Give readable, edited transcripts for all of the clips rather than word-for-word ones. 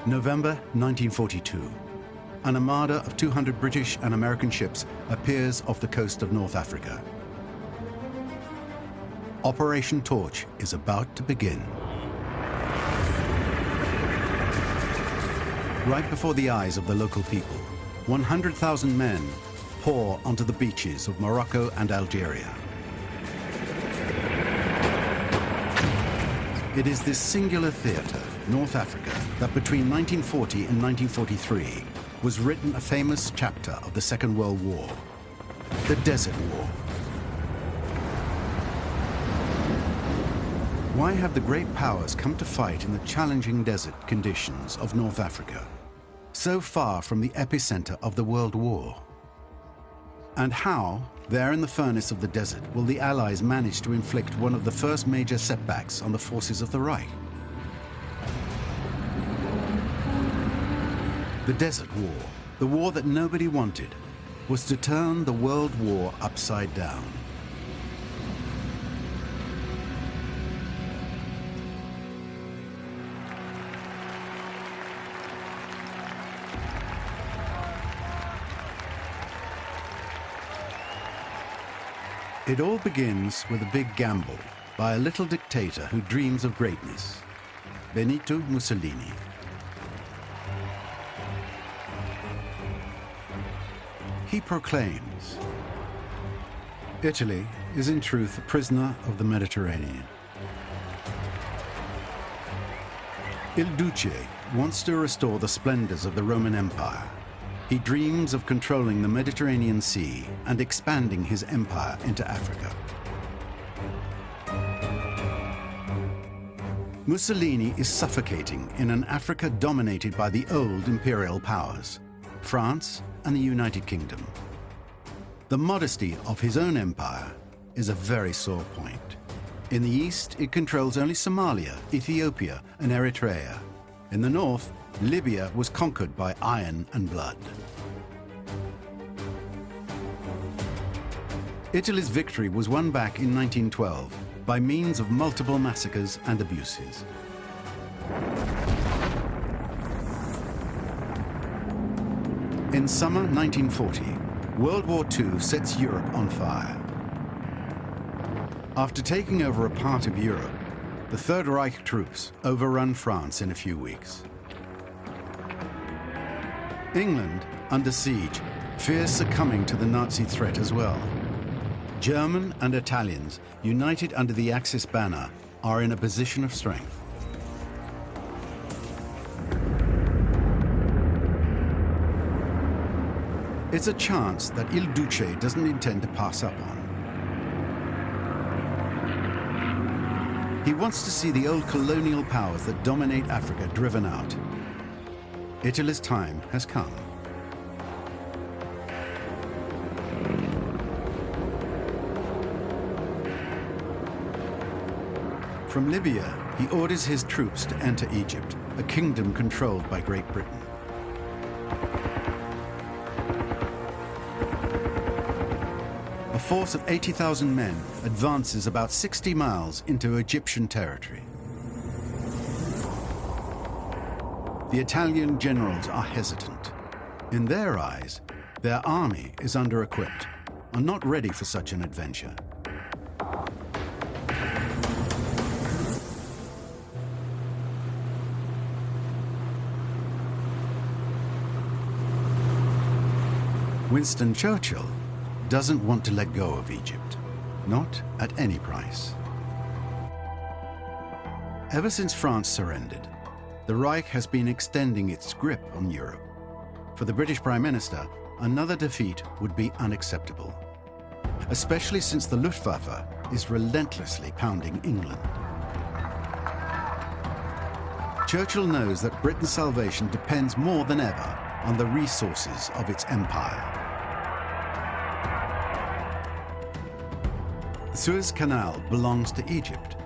November 1942. An armada of 200 British and American ships appears off the coast of North Africa. Operation Torch is about to begin. Right before the eyes of the local people, 100,000 men pour onto the beaches of Morocco and Algeria. It is this singular theater, North Africa, that between 1940 and 1943 was written a famous chapter of the Second World War, the Desert War. Why have the great powers come to fight in the challenging desert conditions of North Africa, so far from the epicenter of the World War? And how, there in the furnace of the desert, will the Allies manage to inflict one of the first major setbacks on the forces of the Reich? The Desert War, the war that nobody wanted, was to turn the World War upside down. It all begins with a big gamble by a little dictator who dreams of greatness, Benito Mussolini. He proclaims, Italy is in truth a prisoner of the Mediterranean. Il Duce wants to restore the splendors of the Roman Empire. He dreams of controlling the Mediterranean Sea and expanding his empire into Africa. Mussolini is suffocating in an Africa dominated by the old imperial powers, France and the United Kingdom. The modesty of his own empire is a very sore point. In the east, it controls only Somalia, Ethiopia, and Eritrea. In the north, Libya was conquered by iron and blood. Italy's victory was won back in 1912 by means of multiple massacres and abuses. In summer 1940, World War II sets Europe on fire. After taking over a part of Europe, the Third Reich troops overrun France in a few weeks. England, under siege, fears succumbing to the Nazi threat as well. German and Italians, united under the Axis banner, are in a position of strength. It's a chance that Il Duce doesn't intend to pass up on. He wants to see the old colonial powers that dominate Africa driven out. Italy's time has come. From Libya, he orders his troops to enter Egypt, a kingdom controlled by Great Britain. A force of 80,000 men advances about 60 miles into Egyptian territory. The Italian generals are hesitant. In their eyes, their army is under-equipped and not ready for such an adventure. Winston Churchill doesn't want to let go of Egypt, not at any price. Ever since France surrendered, the Reich has been extending its grip on Europe. For the British Prime Minister, another defeat would be unacceptable, especially since the Luftwaffe is relentlessly pounding England. Churchill knows that Britain's salvation depends more than ever on the resources of its empire. The Suez Canal belongs to Egypt.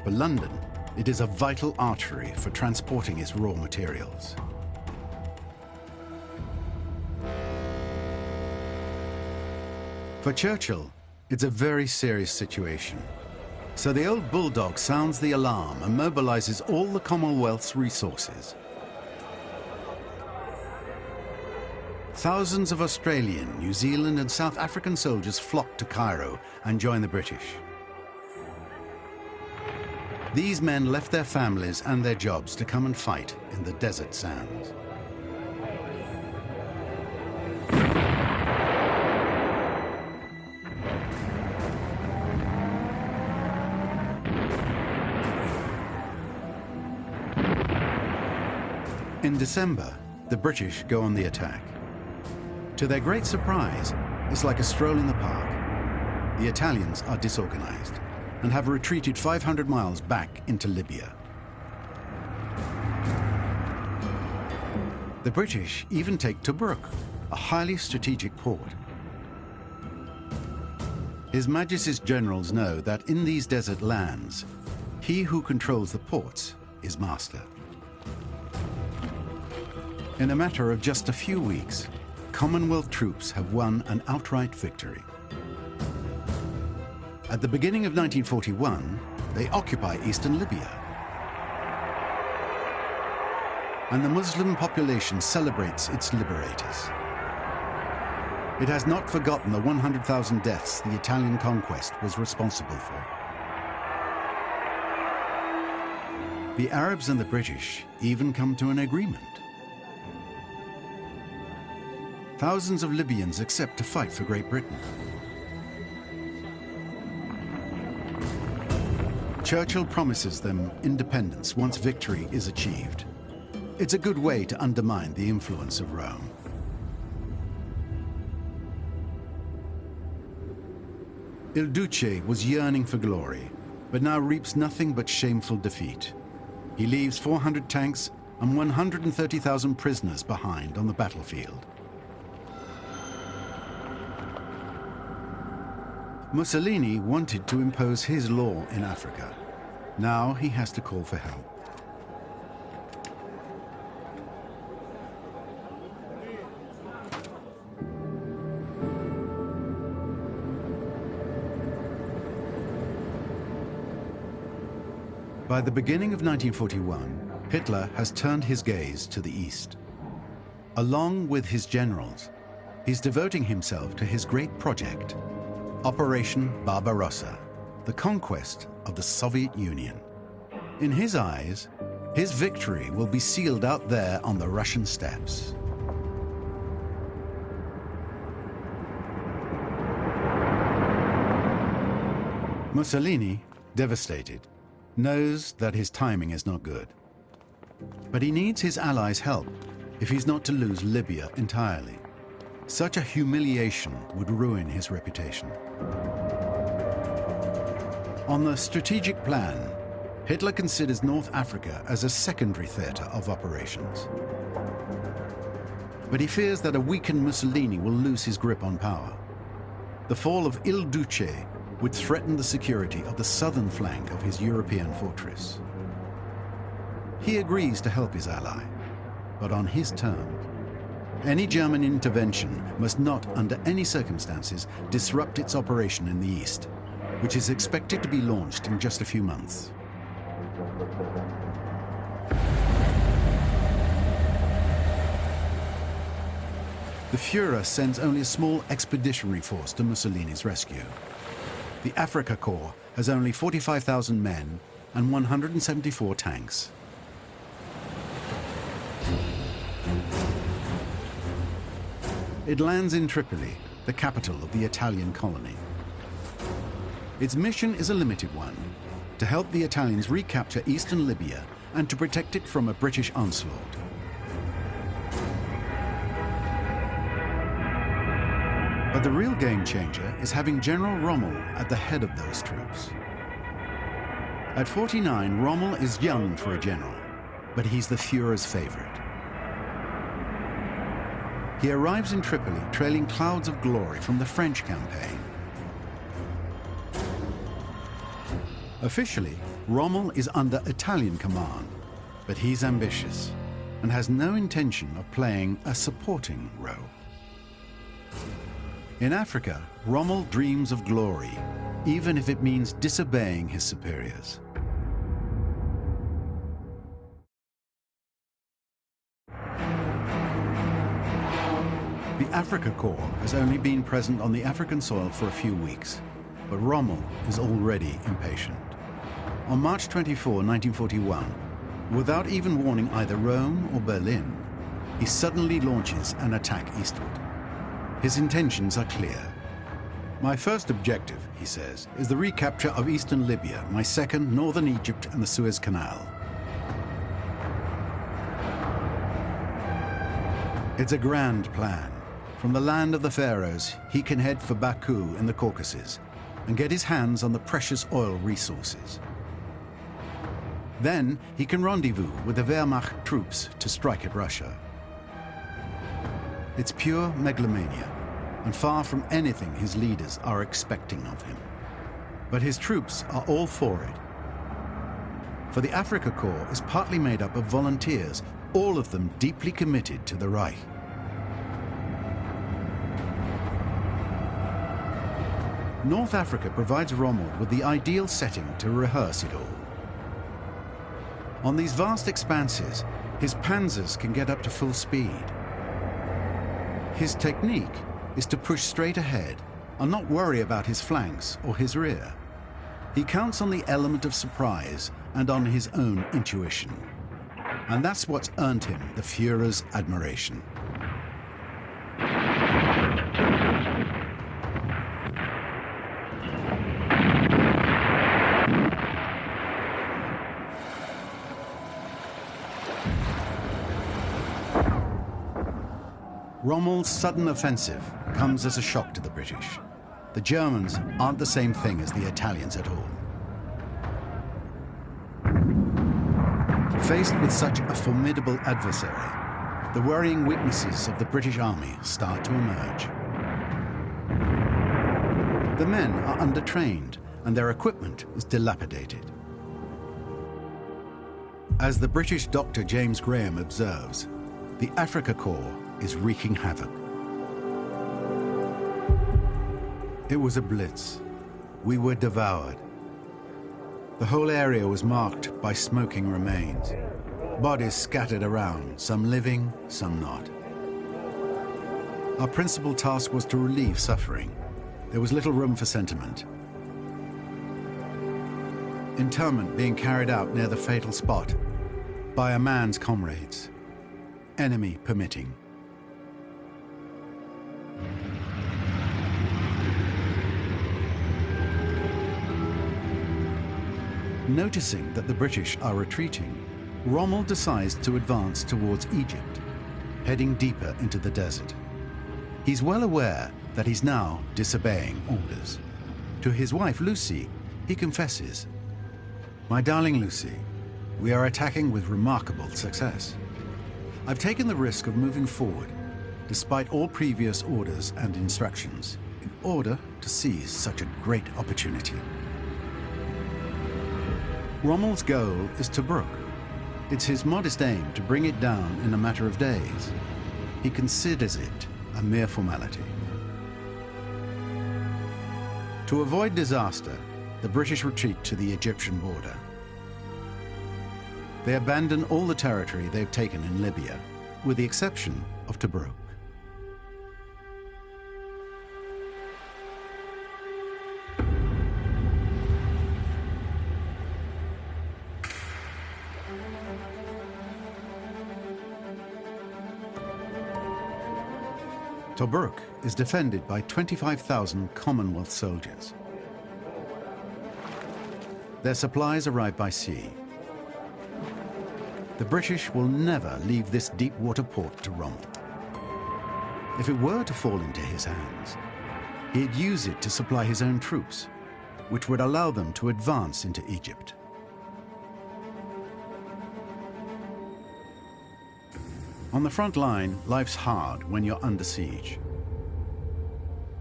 For London, it is a vital artery for transporting its raw materials. For Churchill, it's a very serious situation. So the old bulldog sounds the alarm and mobilizes all the Commonwealth's resources. Thousands of Australian, New Zealand and South African soldiers flock to Cairo and join the British. These men left their families and their jobs to come and fight in the desert sands. In December, the British go on the attack. To their great surprise, it's like a stroll in the park. The Italians are disorganized and have retreated 500 miles back into Libya. The British even take Tobruk, a highly strategic port. His Majesty's generals know that in these desert lands, he who controls the ports is master. In a matter of just a few weeks, Commonwealth troops have won an outright victory. At the beginning of 1941, they occupy eastern Libya. And the Muslim population celebrates its liberators. It has not forgotten the 100,000 deaths the Italian conquest was responsible for. The Arabs and the British even come to an agreement. Thousands of Libyans accept to fight for Great Britain. Churchill promises them independence once victory is achieved. It's a good way to undermine the influence of Rome. Il Duce was yearning for glory, but now reaps nothing but shameful defeat. He leaves 400 tanks and 130,000 prisoners behind on the battlefield. Mussolini wanted to impose his law in Africa. Now he has to call for help. By the beginning of 1941, Hitler has turned his gaze to the east. Along with his generals, he's devoting himself to his great project, Operation Barbarossa, the conquest of the Soviet Union. In his eyes, his victory will be sealed out there on the Russian steppes. Mussolini, devastated, knows that his timing is not good. But he needs his allies' help if he's not to lose Libya entirely. Such a humiliation would ruin his reputation. On the strategic plan, Hitler considers North Africa as a secondary theater of operations. But he fears that a weakened Mussolini will lose his grip on power. The fall of Il Duce would threaten the security of the southern flank of his European fortress. He agrees to help his ally, but on his terms. Any German intervention must not, under any circumstances, disrupt its operation in the east, which is expected to be launched in just a few months. The Führer sends only a small expeditionary force to Mussolini's rescue. The Afrika Korps has only 45,000 men and 174 tanks. It lands in Tripoli, the capital of the Italian colony. Its mission is a limited one, to help the Italians recapture eastern Libya and to protect it from a British onslaught. But the real game changer is having General Rommel at the head of those troops. At 49, Rommel is young for a general, but he's the Führer's favorite. He arrives in Tripoli trailing clouds of glory from the French campaign. Officially, Rommel is under Italian command, but he's ambitious and has no intention of playing a supporting role. In Africa, Rommel dreams of glory, even if it means disobeying his superiors. The Afrika Korps has only been present on the African soil for a few weeks, but Rommel is already impatient. On March 24, 1941, without even warning either Rome or Berlin, he suddenly launches an attack eastward. His intentions are clear. "My first objective," he says, "is the recapture of eastern Libya, my second, northern Egypt and the Suez Canal." It's a grand plan. From the land of the pharaohs, he can head for Baku in the Caucasus and get his hands on the precious oil resources. Then he can rendezvous with the Wehrmacht troops to strike at Russia. It's pure megalomania, and far from anything his leaders are expecting of him. But his troops are all for it. For the Afrika Korps is partly made up of volunteers, all of them deeply committed to the Reich. North Africa provides Rommel with the ideal setting to rehearse it all. On these vast expanses, his panzers can get up to full speed. His technique is to push straight ahead and not worry about his flanks or his rear. He counts on the element of surprise and on his own intuition. And that's what's earned him the Führer's admiration. Rommel's sudden offensive comes as a shock to the British. The Germans aren't the same thing as the Italians at all. Faced with such a formidable adversary, the worrying weaknesses of the British Army start to emerge. The men are undertrained and their equipment is dilapidated. As the British Dr. James Graham observes, the Afrika Korps is wreaking havoc. It was a blitz. We were devoured. The whole area was marked by smoking remains, bodies scattered around, some living, some not. Our principal task was to relieve suffering. There was little room for sentiment. Interment being carried out near the fatal spot by a man's comrades, enemy permitting. Noticing that the British are retreating, Rommel decides to advance towards Egypt, heading deeper into the desert. He's well aware that he's now disobeying orders. To his wife, Lucy, he confesses, "My darling Lucy, we are attacking with remarkable success. I've taken the risk of moving forward, despite all previous orders and instructions, in order to seize such a great opportunity." Rommel's goal is Tobruk. It's his modest aim to bring it down in a matter of days. He considers it a mere formality. To avoid disaster, the British retreat to the Egyptian border. They abandon all the territory they've taken in Libya, with the exception of Tobruk. Tobruk is defended by 25,000 Commonwealth soldiers. Their supplies arrive by sea. The British will never leave this deep water port to Rommel. If it were to fall into his hands, he'd use it to supply his own troops, which would allow them to advance into Egypt. On the front line, life's hard when you're under siege.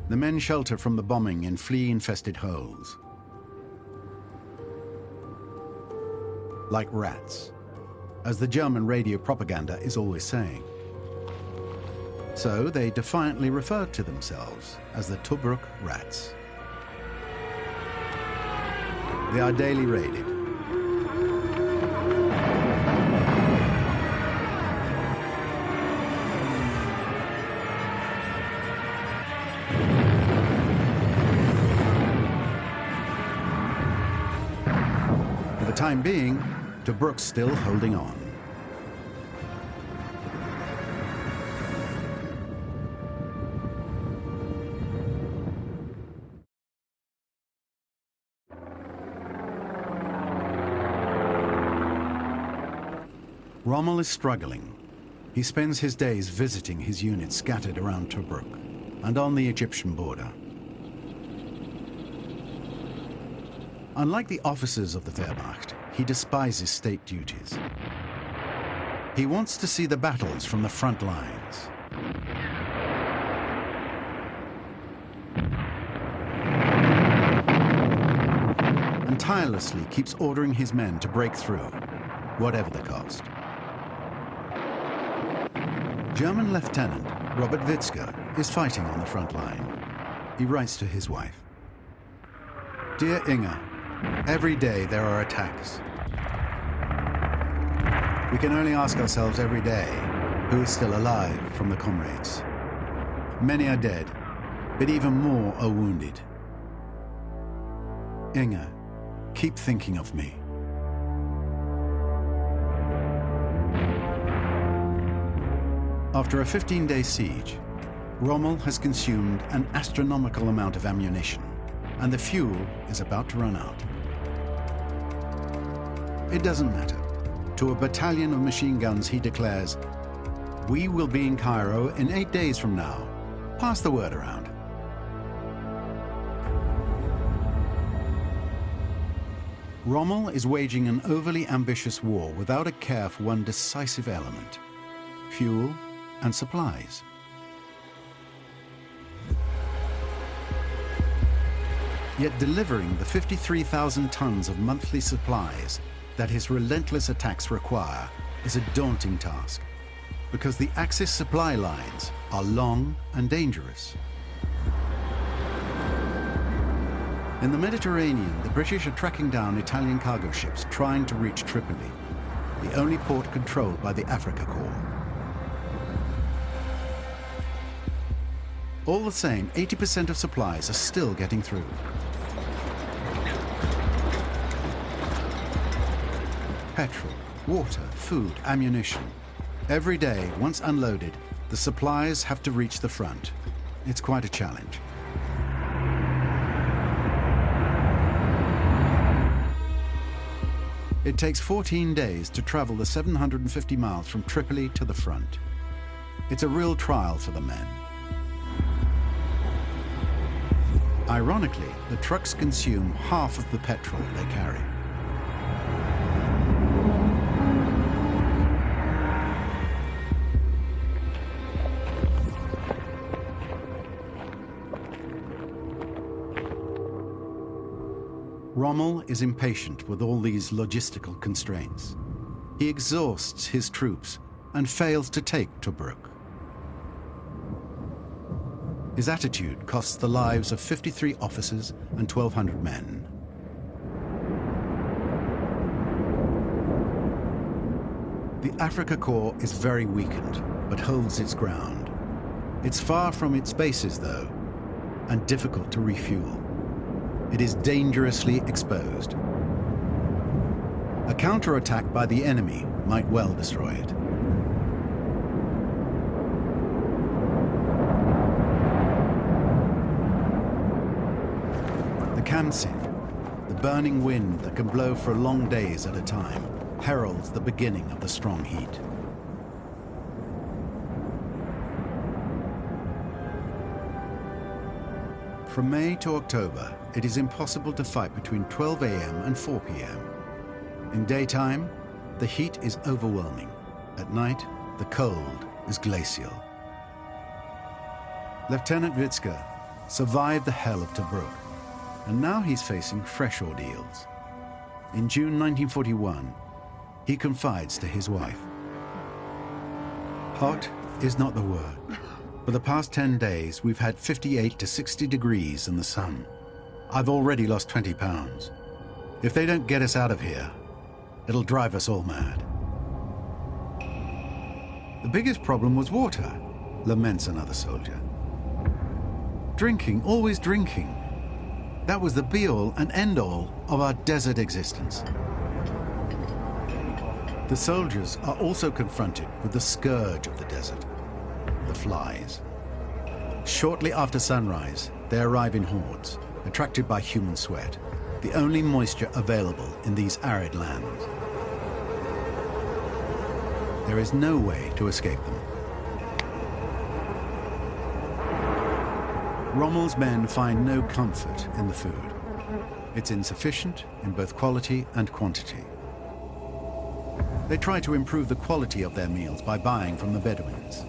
The men shelter from the bombing in flea-infested holes. Like rats, as the German radio propaganda is always saying. So they defiantly refer to themselves as the Tobruk Rats. They are daily raided. For the time being, Tobruk's still holding on. Rommel is struggling. He spends his days visiting his units scattered around Tobruk and on the Egyptian border. Unlike the officers of the Wehrmacht, he despises state duties. He wants to see the battles from the front lines. And tirelessly keeps ordering his men to break through, whatever the cost. German Lieutenant Robert Witzke is fighting on the front line. He writes to his wife, "Dear Inga, every day there are attacks. We can only ask ourselves every day who is still alive from the comrades. Many are dead, but even more are wounded. Inga, keep thinking of me." After a 15-day siege, Rommel has consumed an astronomical amount of ammunition, and the fuel is about to run out. It doesn't matter. To a battalion of machine guns, he declares, "We will be in Cairo in 8 days from now. Pass the word around." Rommel is waging an overly ambitious war without a care for one decisive element: fuel and supplies. Yet delivering the 53,000 tons of monthly supplies that his relentless attacks require is a daunting task, because the Axis supply lines are long and dangerous. In the Mediterranean, the British are tracking down Italian cargo ships trying to reach Tripoli, the only port controlled by the Africa Corps. All the same, 80% of supplies are still getting through. Petrol, water, food, ammunition. Every day, once unloaded, the supplies have to reach the front. It's quite a challenge. It takes 14 days to travel the 750 miles from Tripoli to the front. It's a real trial for the men. Ironically, the trucks consume half of the petrol they carry. Rommel is impatient with all these logistical constraints. He exhausts his troops and fails to take Tobruk. His attitude costs the lives of 53 officers and 1,200 men. The Africa Corps is very weakened, but holds its ground. It's far from its bases, though, and difficult to refuel. It is dangerously exposed. A counterattack by the enemy might well destroy it. Kamsin, the burning wind that can blow for long days at a time, heralds the beginning of the strong heat. From May to October, it is impossible to fight between 12 a.m. and 4 p.m. In daytime, the heat is overwhelming. At night, the cold is glacial. Lieutenant Witzke survived the hell of Tobruk, and now he's facing fresh ordeals. In June 1941, he confides to his wife. "Hot is not the word. For the past 10 days, we've had 58 to 60 degrees in the sun. I've already lost 20 pounds. If they don't get us out of here, it'll drive us all mad. The biggest problem was water, laments another soldier. Drinking, always drinking. That was the be-all and end-all of our desert existence. The soldiers are also confronted with the scourge of the desert, the flies. Shortly after sunrise, they arrive in hordes, attracted by human sweat, the only moisture available in these arid lands. There is no way to escape them. Rommel's men find no comfort in the food. It's insufficient in both quality and quantity. They try to improve the quality of their meals by buying from the Bedouins.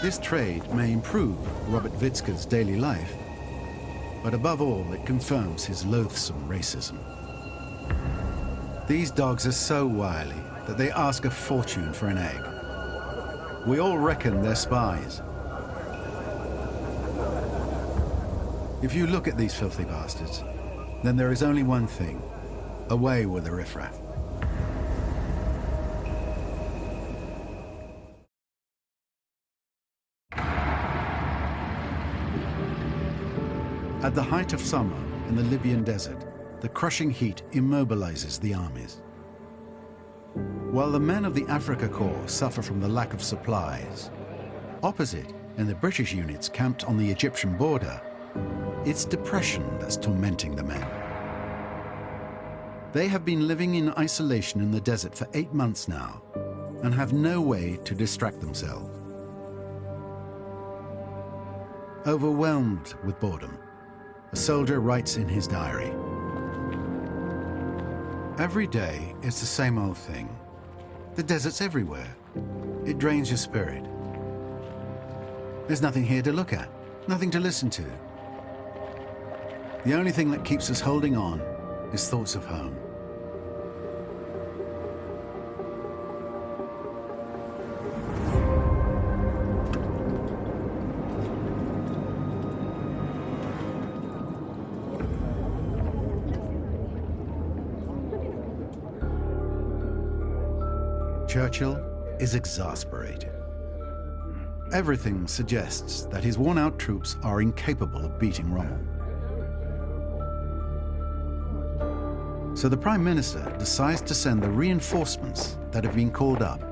This trade may improve Robert Witzka's daily life, but above all, it confirms his loathsome racism. These dogs are so wily that they ask a fortune for an egg. We all reckon they're spies. If you look at these filthy bastards, then there is only one thing: away with the riffraff. At the height of summer in the Libyan desert, the crushing heat immobilizes the armies. While the men of the Africa Corps suffer from the lack of supplies, opposite, in the British units camped on the Egyptian border, it's depression that's tormenting the men. They have been living in isolation in the desert for 8 months now and have no way to distract themselves. Overwhelmed with boredom, a soldier writes in his diary, "Every day it's the same old thing. The desert's everywhere. It drains your spirit. There's nothing here to look at, nothing to listen to. The only thing that keeps us holding on is thoughts of home." Churchill is exasperated. Everything suggests that his worn-out troops are incapable of beating Rommel. So the Prime Minister decides to send the reinforcements that have been called up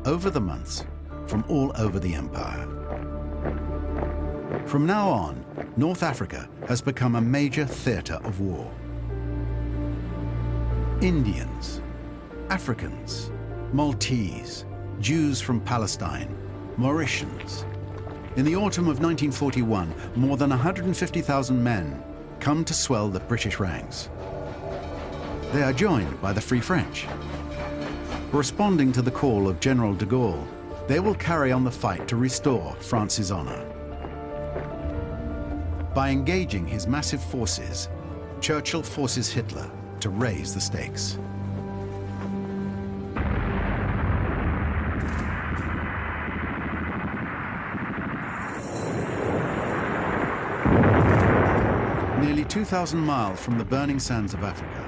over the months from all over the empire. From now on, North Africa has become a major theater of war. Indians, Africans, Maltese, Jews from Palestine, Mauritians. In the autumn of 1941, more than 150,000 men come to swell the British ranks. They are joined by the Free French. Responding to the call of General de Gaulle, they will carry on the fight to restore France's honor. By engaging his massive forces, Churchill forces Hitler to raise the stakes. Nearly 2,000 miles from the burning sands of Africa,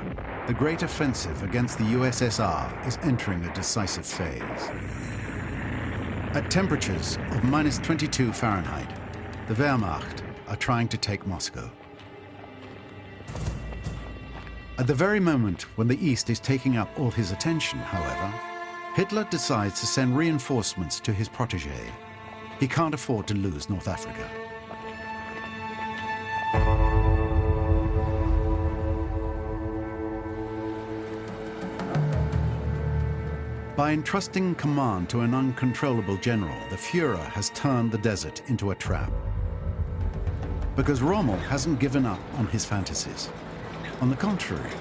the great offensive against the USSR is entering a decisive phase. At temperatures of -22 Fahrenheit, the Wehrmacht are trying to take Moscow. At the very moment when the East is taking up all his attention, however, Hitler decides to send reinforcements to his protégé. He can't afford to lose North Africa. By entrusting command to an uncontrollable general, the Führer has turned the desert into a trap. Because Rommel hasn't given up on his fantasies. On the contrary.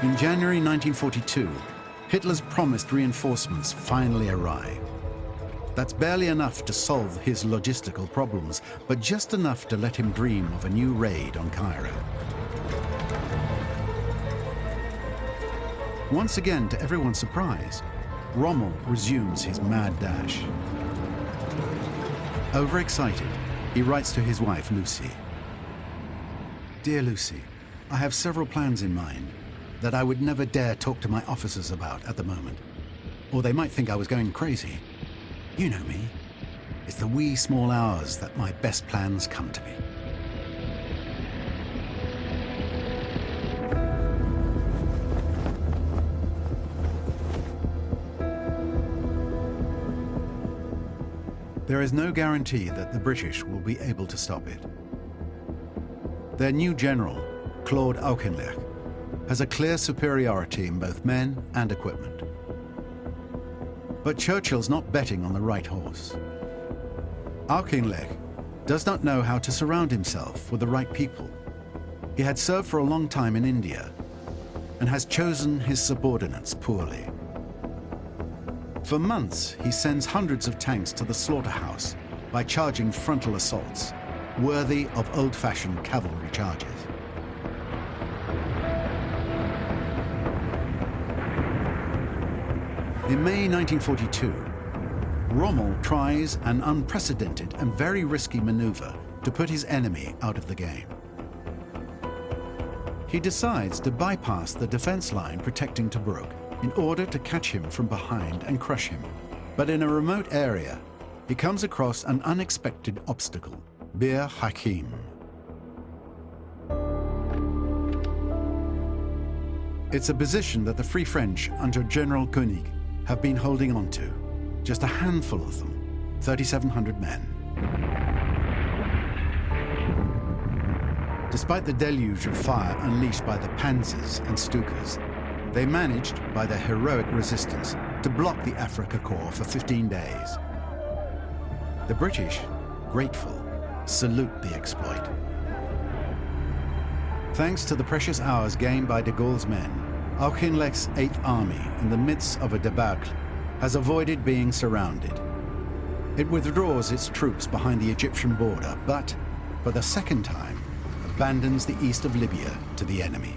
In January 1942, Hitler's promised reinforcements finally arrive. That's barely enough to solve his logistical problems, but just enough to let him dream of a new raid on Cairo. Once again, to everyone's surprise, Rommel resumes his mad dash. Overexcited, he writes to his wife, Lucy. "Dear Lucy, I have several plans in mind that I would never dare talk to my officers about at the moment. Or they might think I was going crazy. You know me. It's the wee small hours that my best plans come to me. There is no guarantee that the British will be able to stop it. Their new general, Claude Auchinleck, has a clear superiority in both men and equipment. But Churchill's not betting on the right horse. Auchinleck does not know how to surround himself with the right people. He had served for a long time in India and has chosen his subordinates poorly. For months, he sends hundreds of tanks to the slaughterhouse by charging frontal assaults, worthy of old-fashioned cavalry charges. In May 1942, Rommel tries an unprecedented and very risky maneuver to put his enemy out of the game. He decides to bypass the defense line protecting Tobruk in order to catch him from behind and crush him. But in a remote area, he comes across an unexpected obstacle, Bir Hakeim. It's a position that the Free French under General Koenig have been holding on to. Just a handful of them, 3,700 men. Despite the deluge of fire unleashed by the Panzers and Stukas, they managed, by their heroic resistance, to block the Afrika Korps for 15 days. The British, grateful, salute the exploit. Thanks to the precious hours gained by de Gaulle's men, Auchinleck's 8th Army, in the midst of a debacle, has avoided being surrounded. It withdraws its troops behind the Egyptian border, but, for the second time, abandons the east of Libya to the enemy.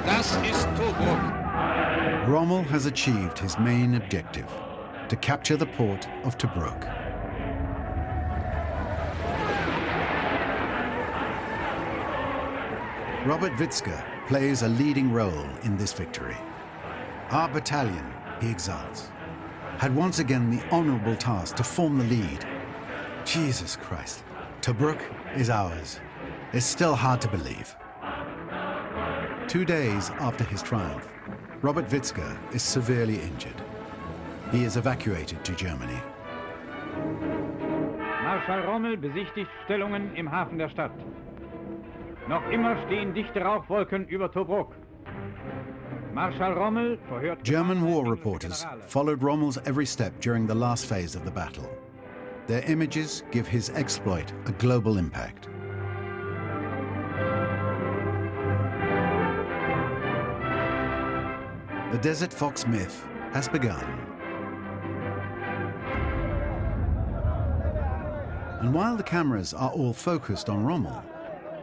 Das ist Tobruk. Rommel has achieved his main objective, to capture the port of Tobruk. Robert Witzke plays a leading role in this victory. Our battalion, he exults, had once again the honorable task to form the lead. Jesus Christ, Tobruk is ours. It's still hard to believe. 2 days after his triumph, Robert Witzke is severely injured. He is evacuated to Germany. Marschall Rommel besichtigt Stellungen im Hafen der Stadt. Noch immer stehen dichte Rauchwolken über Tobruk. Marschall Rommel verhört... German war reporters followed Rommel's every step during the last phase of the battle. Their images give his exploit a global impact. The Desert Fox myth has begun. And while the cameras are all focused on Rommel,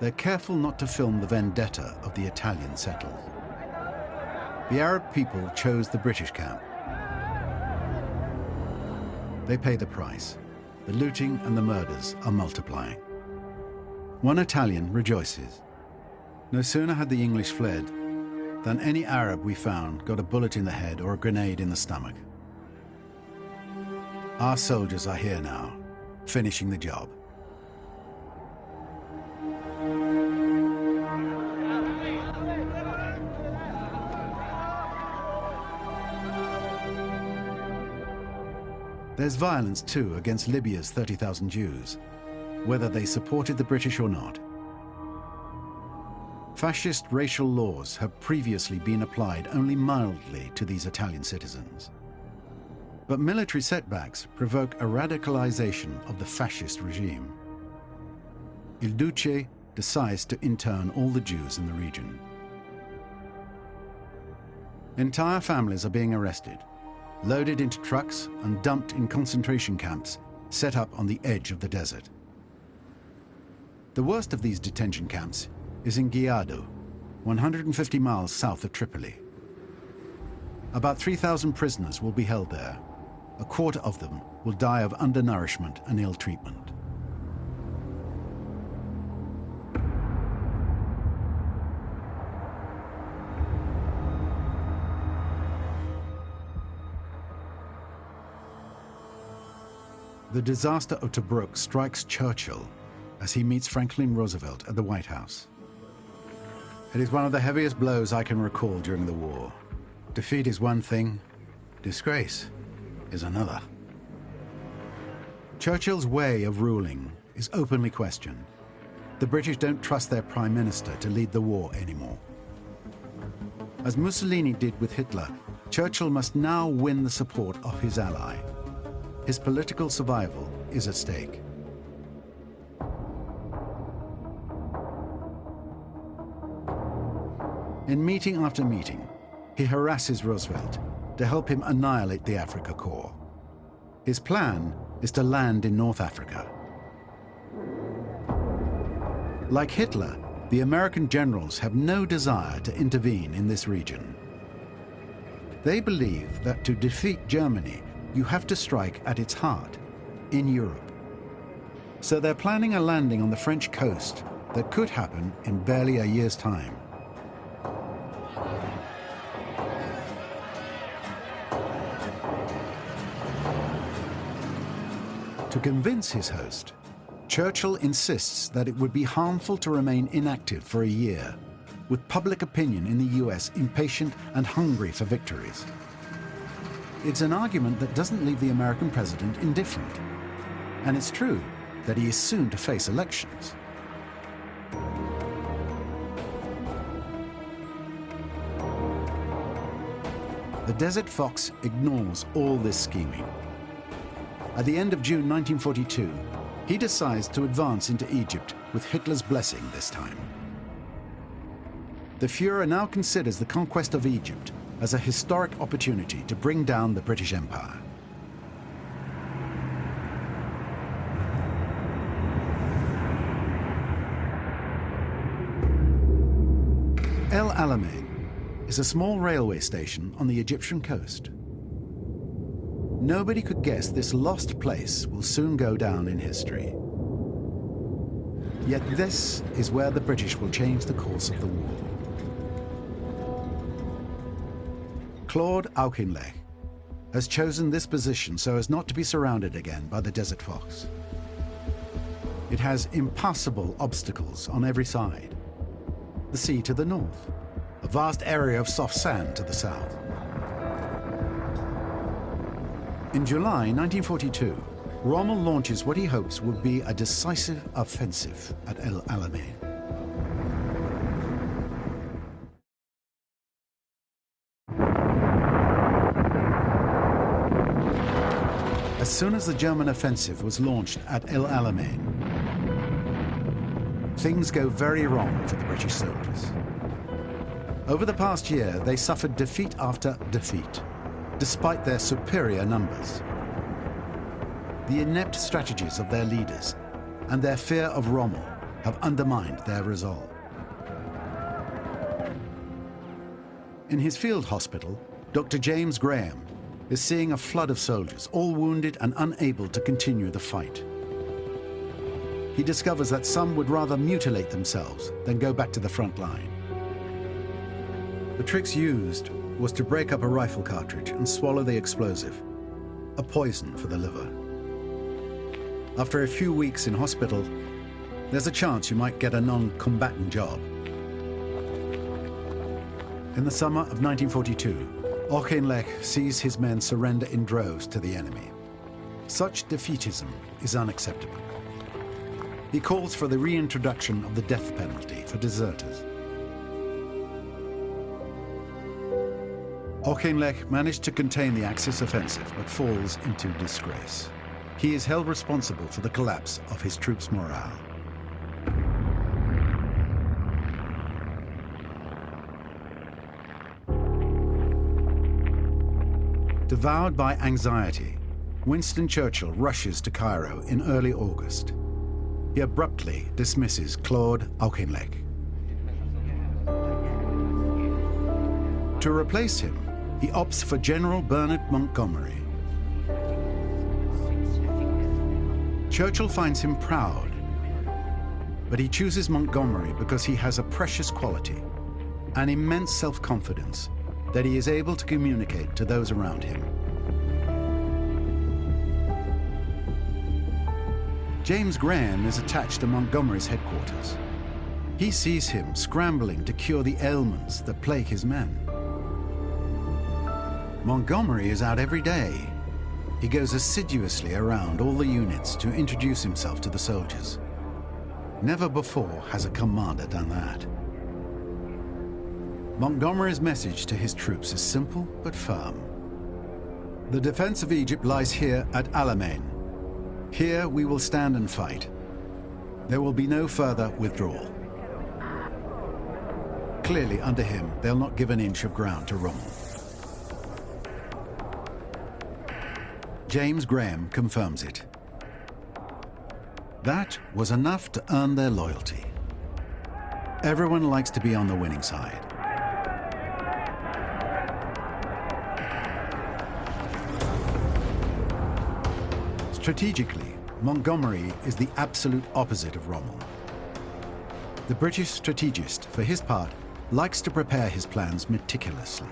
they're careful not to film the vendetta of the Italian settlers. The Arab people chose the British camp. They pay the price. The looting and the murders are multiplying. One Italian rejoices. No sooner had the English fled than any Arab we found got a bullet in the head or a grenade in the stomach. Our soldiers are here now, finishing the job. There's violence too against Libya's 30,000 Jews, whether they supported the British or not. Fascist racial laws have previously been applied only mildly to these Italian citizens. But military setbacks provoke a radicalization of the fascist regime. Il Duce decides to intern all the Jews in the region. Entire families are being arrested, loaded into trucks and dumped in concentration camps set up on the edge of the desert. The worst of these detention camps is in Ghiado, 150 miles south of Tripoli. About 3,000 prisoners will be held there, a quarter of them will die of undernourishment and ill treatment. The disaster of Tobruk strikes Churchill as he meets Franklin Roosevelt at the White House. It is one of the heaviest blows I can recall during the war. Defeat is one thing, disgrace is another. Churchill's way of ruling is openly questioned. The British don't trust their Prime Minister to lead the war anymore. As Mussolini did with Hitler, Churchill must now win the support of his ally. His political survival is at stake. In meeting after meeting, he harasses Roosevelt to help him annihilate the Afrika Korps. His plan is to land in North Africa. Like Hitler, the American generals have no desire to intervene in this region. They believe that to defeat Germany, you have to strike at its heart, in Europe. So they're planning a landing on the French coast that could happen in barely a year's time. To convince his host, Churchill insists that it would be harmful to remain inactive for a year, with public opinion in the US impatient and hungry for victories. It's an argument that doesn't leave the American president indifferent. And it's true that he is soon to face elections. The Desert Fox ignores all this scheming. At the end of June 1942, he decides to advance into Egypt with Hitler's blessing this time. The Führer now considers the conquest of Egypt as a historic opportunity to bring down the British Empire. El Alamein is a small railway station on the Egyptian coast. Nobody could guess this lost place will soon go down in history. Yet this is where the British will change the course of the war. Claude Auchinleck has chosen this position so as not to be surrounded again by the Desert Fox. It has impassable obstacles on every side. The sea to the north, a vast area of soft sand to the south. In July 1942, Rommel launches what he hopes will be a decisive offensive at El Alamein. As soon as the German offensive was launched at El Alamein, things go very wrong for the British soldiers. Over the past year, they suffered defeat after defeat, despite their superior numbers. The inept strategies of their leaders and their fear of Rommel have undermined their resolve. In his field hospital, Dr. James Graham is seeing a flood of soldiers, all wounded and unable to continue the fight. He discovers that some would rather mutilate themselves than go back to the front line. The tricks used was to break up a rifle cartridge and swallow the explosive, a poison for the liver. After a few weeks in hospital, there's a chance you might get a non-combatant job. In the summer of 1942, Auchinleck sees his men surrender in droves to the enemy. Such defeatism is unacceptable. He calls for the reintroduction of the death penalty for deserters. Auchinleck managed to contain the Axis offensive, but falls into disgrace. He is held responsible for the collapse of his troops' morale. Devoured by anxiety, Winston Churchill rushes to Cairo in early August. He abruptly dismisses Claude Auchinleck. To replace him, he opts for General Bernard Montgomery. Churchill finds him proud, but he chooses Montgomery because he has a precious quality, an immense self-confidence that he is able to communicate to those around him. James Graham is attached to Montgomery's headquarters. He sees him scrambling to cure the ailments that plague his men. Montgomery is out every day. He goes assiduously around all the units to introduce himself to the soldiers. Never before has a commander done that. Montgomery's message to his troops is simple but firm. The defense of Egypt lies here at Alamein. Here we will stand and fight. There will be no further withdrawal. Clearly, under him, they'll not give an inch of ground to Rommel. James Graham confirms it. That was enough to earn their loyalty. Everyone likes to be on the winning side. Strategically, Montgomery is the absolute opposite of Rommel. The British strategist, for his part, likes to prepare his plans meticulously.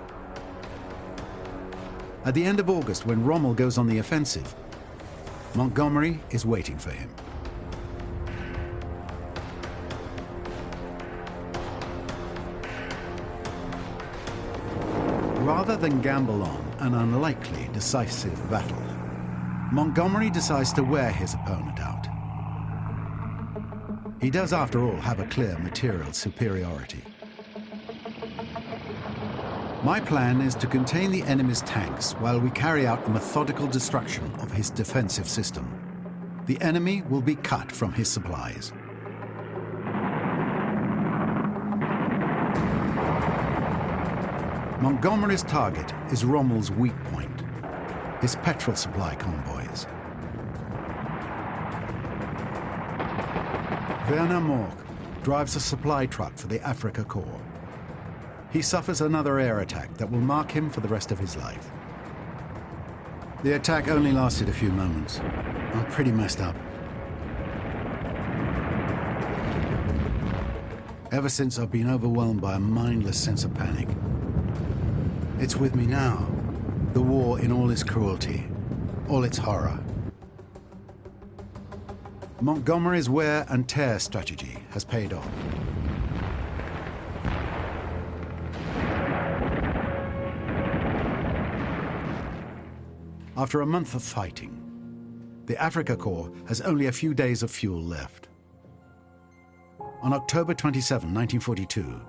At the end of August, when Rommel goes on the offensive, Montgomery is waiting for him. Rather than gamble on an unlikely decisive battle, Montgomery decides to wear his opponent out. He does, after all, have a clear material superiority. My plan is to contain the enemy's tanks while we carry out the methodical destruction of his defensive system. The enemy will be cut from his supplies. Montgomery's target is Rommel's weak point, his petrol supply convoys. Werner Morck drives a supply truck for the Afrika Korps. He suffers another air attack that will mark him for the rest of his life. The attack only lasted a few moments. I'm pretty messed up. Ever since I've been overwhelmed by a mindless sense of panic. It's with me now, the war in all its cruelty, all its horror. Montgomery's wear and tear strategy has paid off. After a month of fighting, the Afrika Korps has only a few days of fuel left. On October 27, 1942,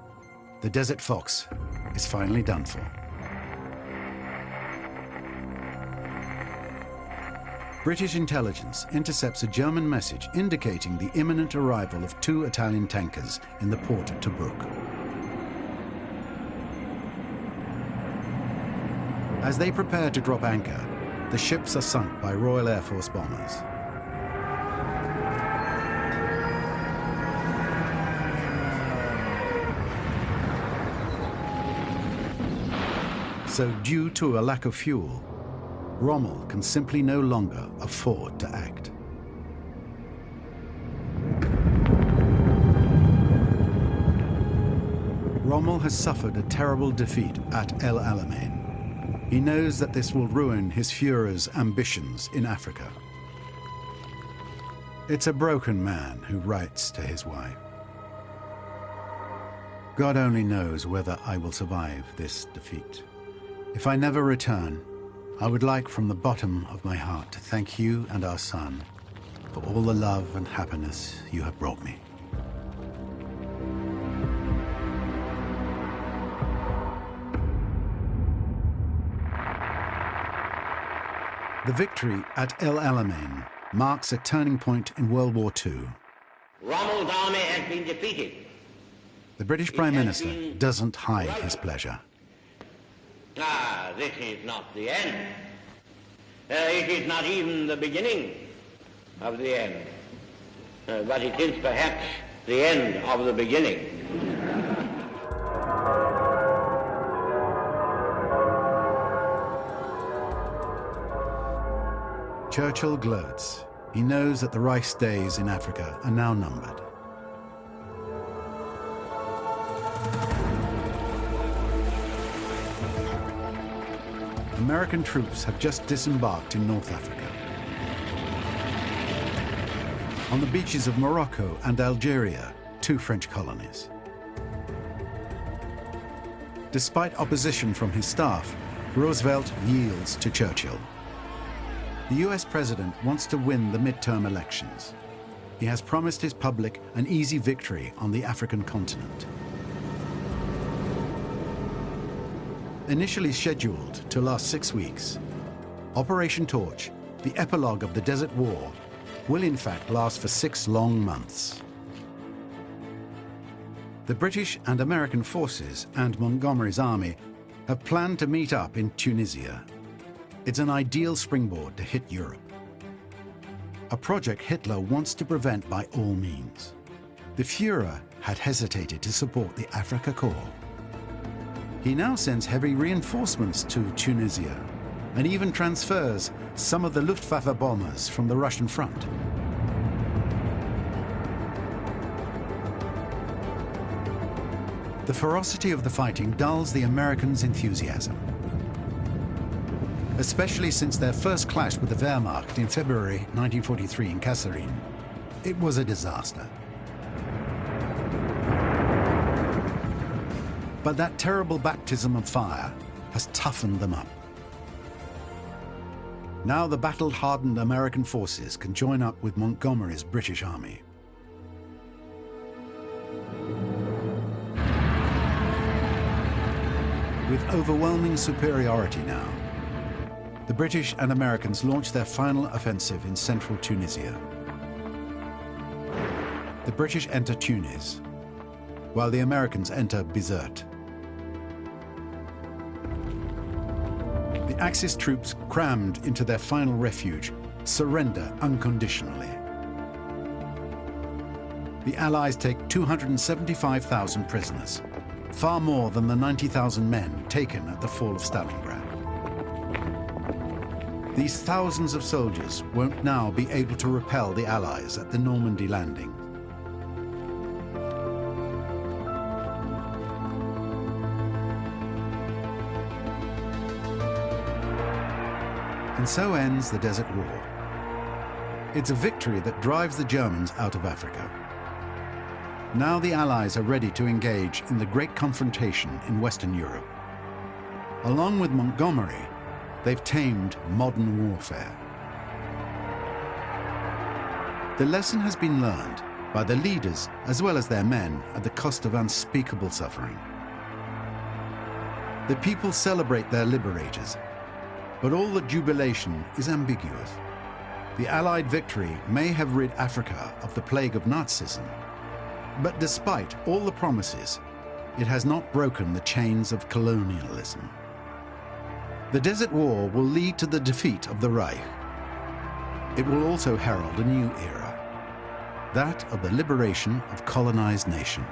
the Desert Fox is finally done for. British intelligence intercepts a German message indicating the imminent arrival of 2 Italian tankers in the port of Tobruk. As they prepare to drop anchor, the ships are sunk by Royal Air Force bombers. So, due to a lack of fuel, Rommel can simply no longer afford to act. Rommel has suffered a terrible defeat at El Alamein. He knows that this will ruin his Führer's ambitions in Africa. It's a broken man who writes to his wife. God only knows whether I will survive this defeat. If I never return, I would like from the bottom of my heart to thank you and our son for all the love and happiness you have brought me. The victory at El Alamein marks a turning point in World War II. Rommel's army has been defeated. The British Prime Minister doesn't hide his pleasure. This is not the end. It is not even the beginning of the end. But it is perhaps the end of the beginning. Churchill gloats. He knows that the Reich's days in Africa are now numbered. American troops have just disembarked in North Africa. On the beaches of Morocco and Algeria, two French colonies. Despite opposition from his staff, Roosevelt yields to Churchill. The US president wants to win the midterm elections. He has promised his public an easy victory on the African continent. Initially scheduled to last 6 weeks, Operation Torch, the epilogue of the Desert War, will in fact last for 6 long months. The British and American forces and Montgomery's army have planned to meet up in Tunisia. It's an ideal springboard to hit Europe. A project Hitler wants to prevent by all means. The Führer had hesitated to support the Afrika Korps. He now sends heavy reinforcements to Tunisia and even transfers some of the Luftwaffe bombers from the Russian front. The ferocity of the fighting dulls the Americans' enthusiasm, especially since their first clash with the Wehrmacht in February 1943 in Kasserine. It was a disaster. But that terrible baptism of fire has toughened them up. Now the battle-hardened American forces can join up with Montgomery's British army. With overwhelming superiority now, the British and Americans launch their final offensive in central Tunisia. The British enter Tunis, while the Americans enter Bizerte. The Axis troops, crammed into their final refuge, surrender unconditionally. The Allies take 275,000 prisoners, far more than the 90,000 men taken at the fall of Stalingrad. These thousands of soldiers won't now be able to repel the Allies at the Normandy landing. And so ends the Desert War. It's a victory that drives the Germans out of Africa. Now the Allies are ready to engage in the great confrontation in Western Europe. Along with Montgomery, they've tamed modern warfare. The lesson has been learned by the leaders as well as their men at the cost of unspeakable suffering. The people celebrate their liberators, but all the jubilation is ambiguous. The Allied victory may have rid Africa of the plague of Nazism, but despite all the promises, it has not broken the chains of colonialism. The Desert War will lead to the defeat of the Reich. It will also herald a new era, that of the liberation of colonized nations.